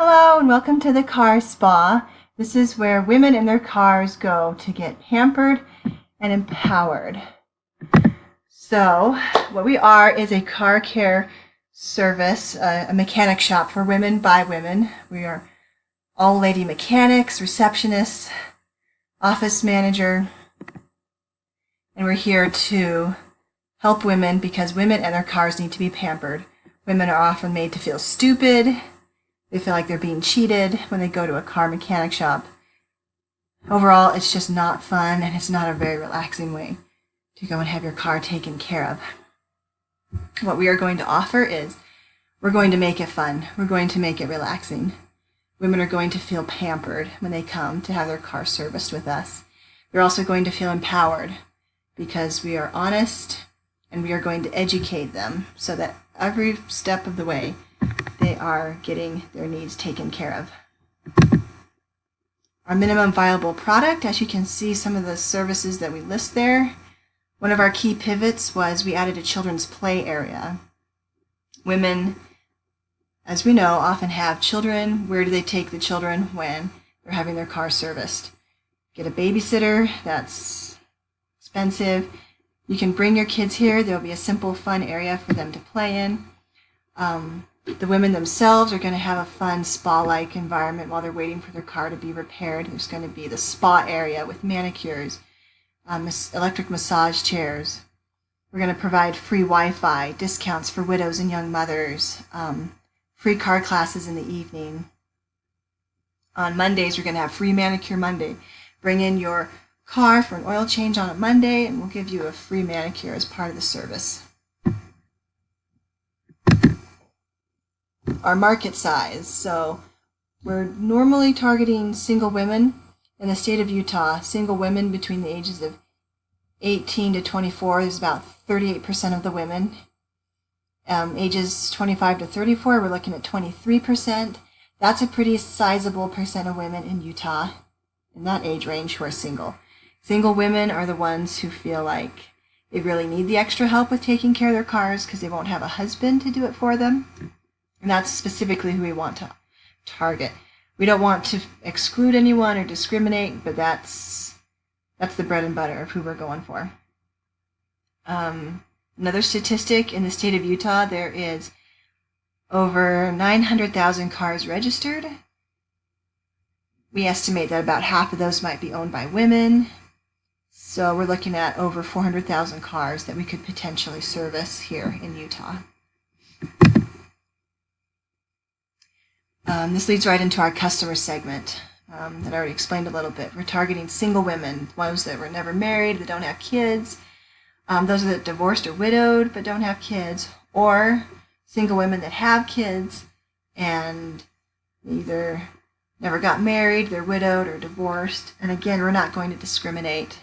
Hello and welcome to the Car Spa. This is where women in their cars go to get pampered and empowered. So what we are is a car care service, a mechanic shop for women by women. We are all lady mechanics, receptionists, office manager, and we're here to help women because women and their cars need to be pampered. Women are often made to feel stupid. They feel like they're being cheated when they go to a car mechanic shop. Overall, it's just not fun, and it's not a very relaxing way to go and have your car taken care of. What we are going to offer is we're going to make it fun. We're going to make it relaxing. Women are going to feel pampered when they come to have their car serviced with us. They're also going to feel empowered because we are honest and we are going to educate them so that every step of the way they are getting their needs taken care of. Our minimum viable product, as you can see some of the services that we list there, one of our key pivots was we added a children's play area. Women, as we know, often have children. Where do they take the children when they're having their car serviced? Get a babysitter, that's expensive. You can bring your kids here. There'll be a simple, fun area for them to play in. The women themselves are going to have a fun spa-like environment while they're waiting for their car to be repaired. There's going to be the spa area with manicures, electric massage chairs. We're going to provide free Wi-Fi, discounts for widows and young mothers, free car classes in the evening. On Mondays, we're going to have free manicure Monday. Bring in your car for an oil change on a Monday, and we'll give you a free manicure as part of the service. Our market size. So we're normally targeting single women in the state of Utah. Single women between the ages of 18 to 24 is about 38% of the women. Ages 25 to 34, we're looking at 23%. That's a pretty sizable percent of women in Utah in that age range who are single. Single women are the ones who feel like they really need the extra help with taking care of their cars because they won't have a husband to do it for them. And that's specifically who we want to target. We don't want to exclude anyone or discriminate, but that's the bread and butter of who we're going for. Another statistic, in the state of Utah, there is over 900,000 cars registered. We estimate that about half of those might be owned by women. So we're looking at over 400,000 cars that we could potentially service here in Utah. This leads right into our customer segment that I already explained a little bit. We're targeting single women, ones that were never married, that don't have kids, those that are divorced or widowed but don't have kids, or single women that have kids and either never got married, they're widowed or divorced. And again, we're not going to discriminate.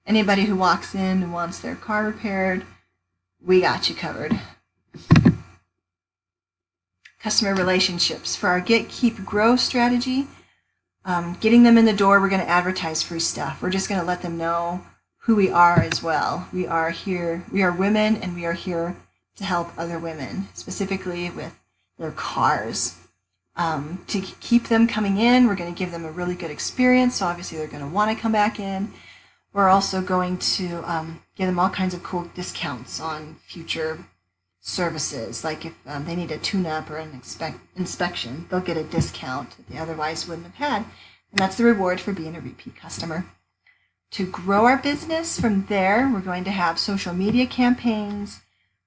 Anybody who walks in and wants their car repaired, we got you covered. Customer relationships. For our Get, Keep, Grow strategy, getting them in the door, we're going to advertise free stuff. We're just going to let them know who we are as well. We are here, we are women, and we are here to help other women, specifically with their cars. To keep them coming in, we're going to give them a really good experience, so obviously they're going to want to come back in. We're also going to give them all kinds of cool discounts on future services, like if they need a tune-up or an inspection, they'll get a discount that they otherwise wouldn't have had, and that's the reward for being a repeat customer. To grow our business from there, we're going to have social media campaigns.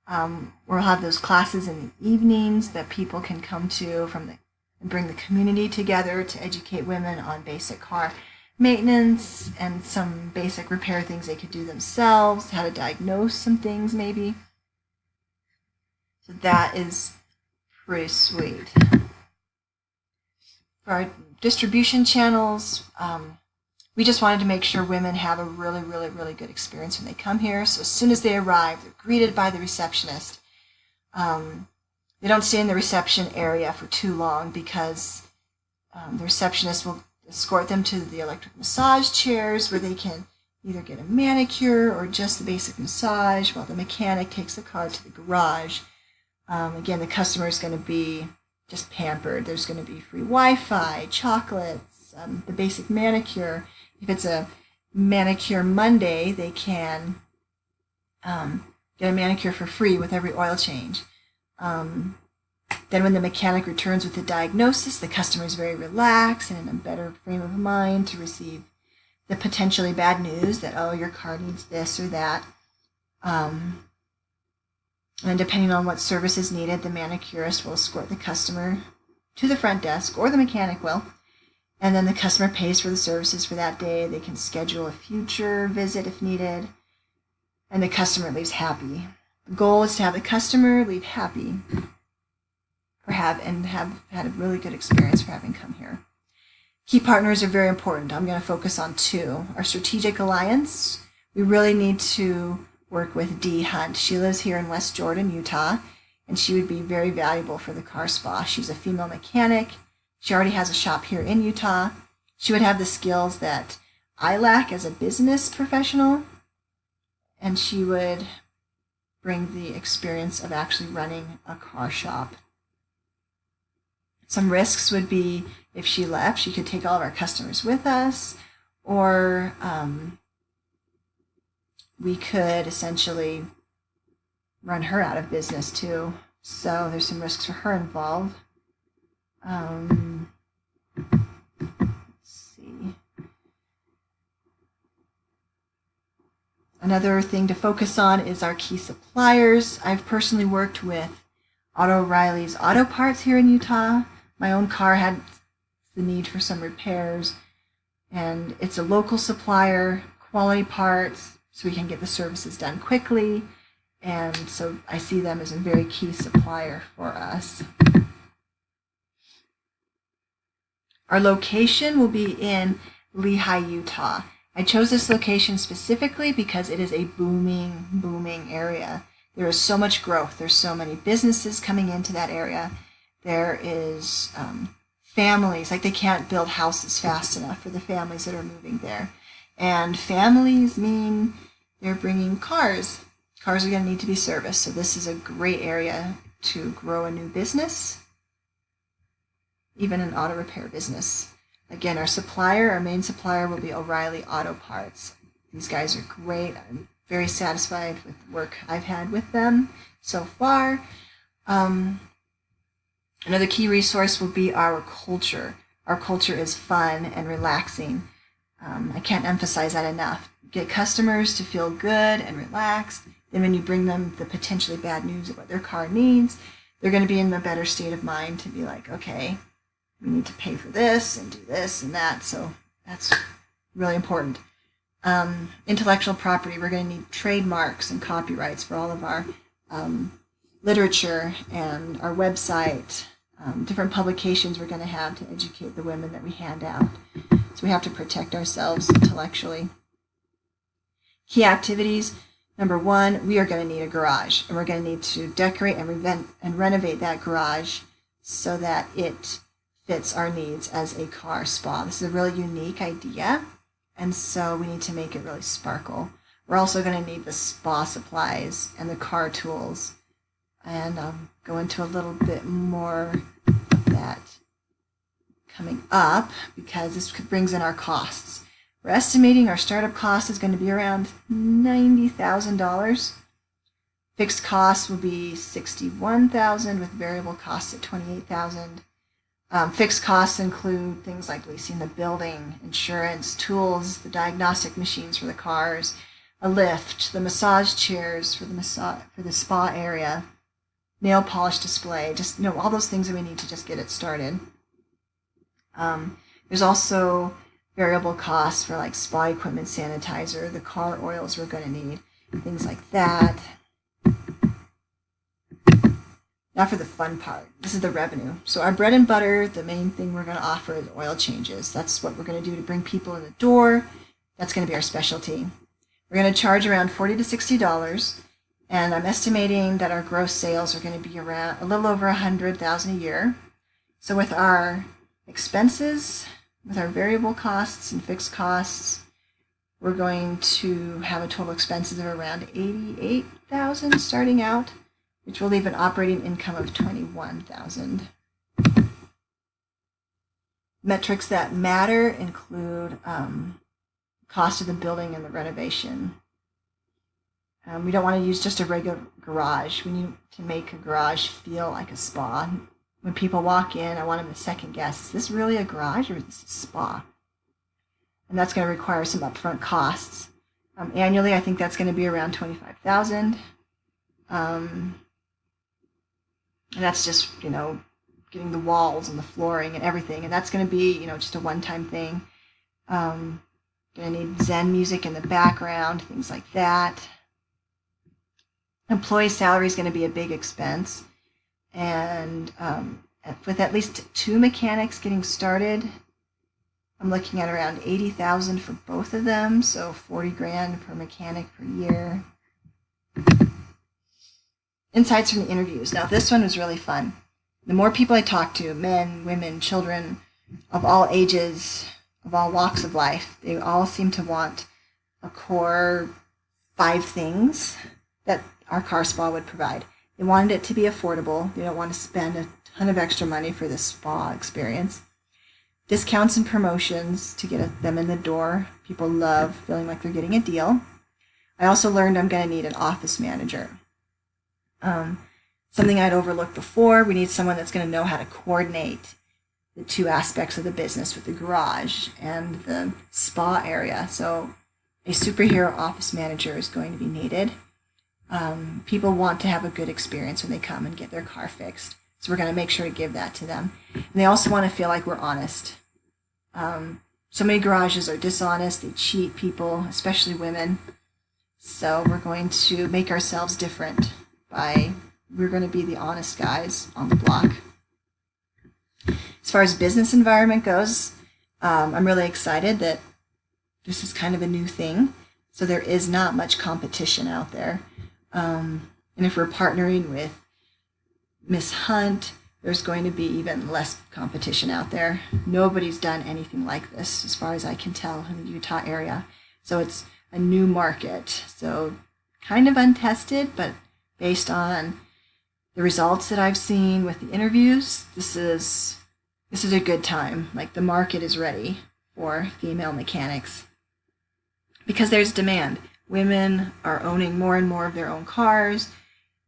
We'll have those classes in the evenings that people can come to and bring the community together to educate women on basic car maintenance and some basic repair things they could do themselves, how to diagnose some things maybe. So that is pretty sweet. For our distribution channels, we just wanted to make sure women have a really, really, really good experience when they come here. So as soon as they arrive, they're greeted by the receptionist. They don't stay in the reception area for too long because the receptionist will escort them to the electric massage chairs where they can either get a manicure or just the basic massage while the mechanic takes the car to the garage. Again, the customer is going to be just pampered. There's going to be free Wi-Fi, chocolates, the basic manicure. If it's a manicure Monday, they can get a manicure for free with every oil change. Then when the mechanic returns with the diagnosis, the customer is very relaxed and in a better frame of mind to receive the potentially bad news that, oh, your car needs this or that. And depending on what service is needed, the manicurist will escort the customer to the front desk, or the mechanic will. And then the customer pays for the services for that day. They can schedule a future visit if needed. And the customer leaves happy. The goal is to have the customer leave happy have had a really good experience for having come here. Key partners are very important. I'm going to focus on two. Our strategic alliance, we really need to work with Dee Hunt. She lives here in West Jordan, Utah, and she would be very valuable for the car spa. She's a female mechanic. She already has a shop here in Utah. She would have the skills that I lack as a business professional, and she would bring the experience of actually running a car shop. Some risks would be if she left, she could take all of our customers with us, or we could essentially run her out of business too. So there's some risks for her involved. Let's see. Another thing to focus on is our key suppliers. I've personally worked with Otto Riley's Auto Parts here in Utah. My own car had the need for some repairs, and it's a local supplier, quality parts, so we can get the services done quickly, and so I see them as a very key supplier for us. Our location will be in Lehi, Utah. I chose this location specifically because it is a booming area. There is so much growth. There's so many businesses coming into that area. There is families, like they can't build houses fast enough for the families that are moving there. And families mean they're bringing cars. Cars are going to need to be serviced, so this is a great area to grow a new business, even an auto repair business. Again, our main supplier will be O'Reilly Auto Parts. These guys are great. I'm very satisfied with the work I've had with them so far. Another key resource will be our culture. Our culture is fun and relaxing. I can't emphasize that enough. Get customers to feel good and relaxed. Then when you bring them the potentially bad news of what their car needs, they're going to be in a better state of mind to be like, okay, we need to pay for this and do this and that. So that's really important. Intellectual property, we're going to need trademarks and copyrights for all of our literature and our website. Different publications we're going to have to educate the women that we hand out. So we have to protect ourselves intellectually. Key activities. Number one, we are going to need a garage, and we're going to need to decorate and renovate that garage so that it fits our needs as a car spa. This is a really unique idea, and so we need to make it really sparkle. We're also going to need the spa supplies and the car tools, and I'll go into a little bit more of that coming up because this brings in our costs. We're estimating our startup cost is going to be around $90,000. Fixed costs will be $61,000 with variable costs at $28,000. Fixed costs include things like leasing the building, insurance, tools, the diagnostic machines for the cars, a lift, the massage chairs for the spa area, nail polish display, just all those things that we need to just get it started. There's also variable costs for like spa equipment, sanitizer, the car oils we're going to need, things like that. Now for the fun part. This is the revenue. So our bread and butter, the main thing we're going to offer is oil changes. That's what we're going to do to bring people in the door. That's going to be our specialty. We're going to charge around $40 to $60, and I'm estimating that our gross sales are going to be around a little over $100,000 a year. So with our expenses, with our variable costs and fixed costs, we're going to have a total expenses of around $88,000 starting out, which will leave an operating income of $21,000. Metrics that matter include cost of the building and the renovation. We don't want to use just a regular garage. We need to make a garage feel like a spa. When people walk in, I want them to second guess, is this really a garage or is this a spa? And that's going to require some upfront costs. Annually, I think that's going to be around $25,000. And that's just, getting the walls and the flooring and everything. And that's going to be, just a one-time thing. Going to need Zen music in the background, things like that. Employee salary is going to be a big expense. And with at least 2 mechanics getting started, I'm looking at around $80,000 for both of them, so $40,000 per mechanic per year. Insights from the interviews. Now, this one was really fun. The more people I talked to, men, women, children, of all ages, of all walks of life, they all seem to want a core 5 things that our car spa would provide. They wanted it to be affordable. They don't want to spend a ton of extra money for this spa experience. Discounts and promotions to get them in the door. People love feeling like they're getting a deal. I also learned I'm going to need an office manager. Something I'd overlooked before, we need someone that's going to know how to coordinate the 2 aspects of the business with the garage and the spa area. So a superhero office manager is going to be needed. People want to have a good experience when they come and get their car fixed. So we're going to make sure to give that to them. And they also want to feel like we're honest. So many garages are dishonest. They cheat people, especially women. So we're going to make ourselves different we're going to be the honest guys on the block. As far as business environment goes, I'm really excited that this is kind of a new thing. So there is not much competition out there. And if we're partnering with Miss Hunt, there's going to be even less competition out there. Nobody's done anything like this, as far as I can tell, in the Utah area. So it's a new market. So kind of untested, but based on the results that I've seen with the interviews, this is a good time. Like, the market is ready for female mechanics because there's demand. Women are owning more and more of their own cars.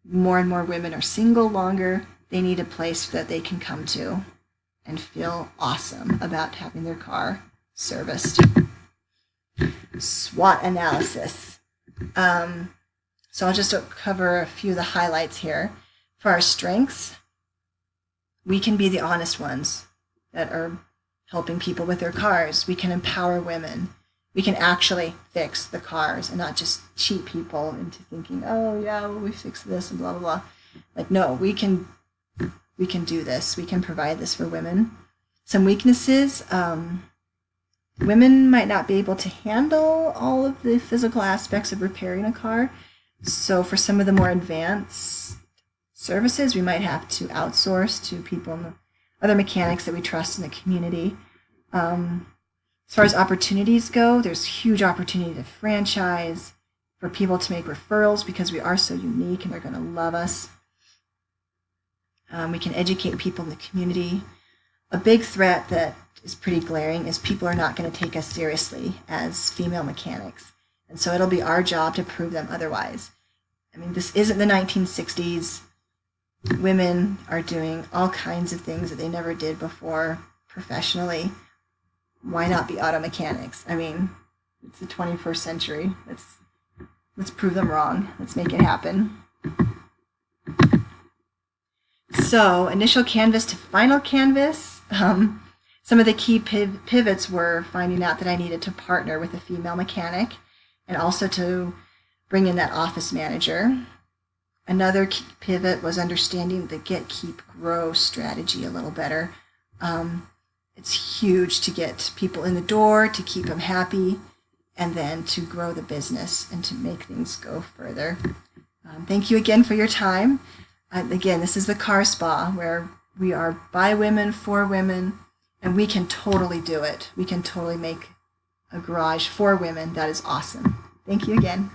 More and more women are single longer. They need a place that they can come to and feel awesome about having their car serviced. SWOT analysis. So I'll just cover a few of the highlights here. For our strengths, we can be the honest ones that are helping people with their cars. We can empower women. We can actually fix the cars and not just cheat people into thinking, oh yeah, well, we fix this and blah, blah, blah. Like, no, we can do this. We can provide this for women. Some weaknesses, women might not be able to handle all of the physical aspects of repairing a car. So for some of the more advanced services, we might have to outsource to people, other mechanics that we trust in the community. As far as opportunities go, there's huge opportunity to franchise, for people to make referrals because we are so unique and they're going to love us. We can educate people in the community. A big threat that is pretty glaring is people are not going to take us seriously as female mechanics. And so it'll be our job to prove them otherwise. I mean, this isn't the 1960s. Women are doing all kinds of things that they never did before professionally. Why not be auto mechanics? I mean, it's the 21st century. Let's prove them wrong. Let's make it happen. So, initial canvas to final canvas. Some of the key pivots were finding out that I needed to partner with a female mechanic and also to bring in that office manager. Another key pivot was understanding the get, keep, grow strategy a little better. It's huge to get people in the door, to keep them happy, and then to grow the business and to make things go further. Thank you again for your time. Again, this is the Car Spa, where we are by women, for women, and we can totally do it. We can totally make a garage for women. That is awesome. Thank you again.